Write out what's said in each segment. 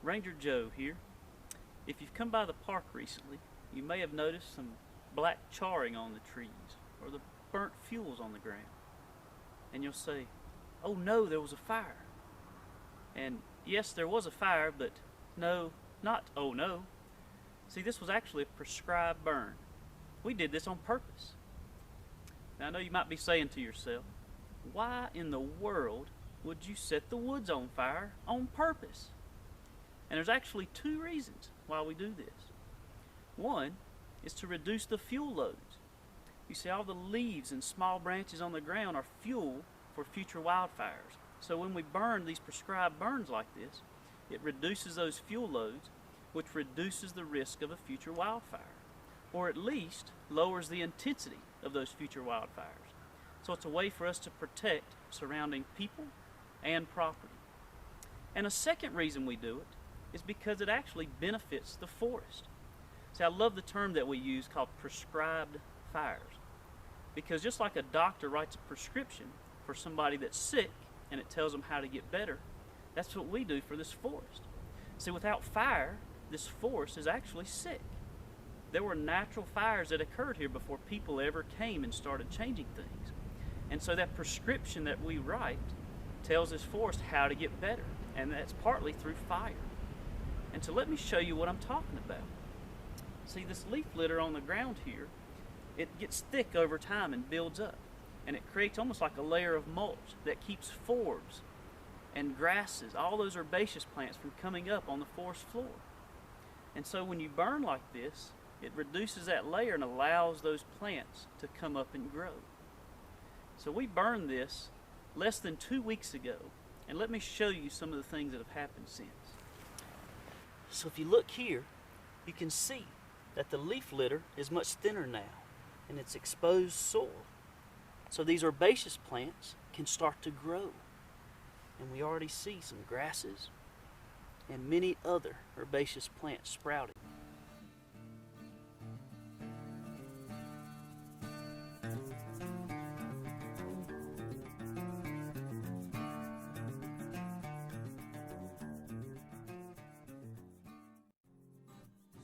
Ranger Joe here. If you've come by the park recently, you may have noticed some black charring on the trees or the burnt fuels on the ground. And you'll say, oh no, there was a fire. And yes, there was a fire, but no, not oh no. See, this was actually a prescribed burn. We did this on purpose. Now I know you might be saying to yourself, why in the world would you set the woods on fire on purpose? And there's actually two reasons why we do this. One is to reduce the fuel loads. You see, all the leaves and small branches on the ground are fuel for future wildfires. So when we burn these prescribed burns like this, it reduces those fuel loads, which reduces the risk of a future wildfire, or at least lowers the intensity of those future wildfires. So it's a way for us to protect surrounding people and property. And a second reason we do it is because it actually benefits the forest. See, I love the term that we use called prescribed fires, because just like a doctor writes a prescription for somebody that's sick and it tells them how to get better, that's what we do for this forest. See, without fire, this forest is actually sick. There were natural fires that occurred here before people ever came and started changing things. And so that prescription that we write tells this forest how to get better, and that's partly through fire. And so let me show you what I'm talking about. See, this leaf litter on the ground here, it gets thick over time and builds up, and it creates almost like a layer of mulch that keeps forbs and grasses, all those herbaceous plants, from coming up on the forest floor. And so when you burn like this, it reduces that layer and allows those plants to come up and grow. So we burned this less than 2 weeks ago, and let me show you some of the things that have happened since. So if you look here, you can see that the leaf litter is much thinner now, and it's exposed soil. So these herbaceous plants can start to grow. And we already see some grasses and many other herbaceous plants sprouting.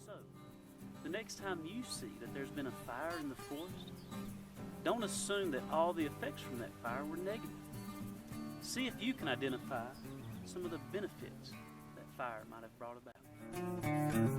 So, the next time you see that there's been a fire in the forest, don't assume that all the effects from that fire were negative. See if you can identify some of the benefits that fire might have brought about.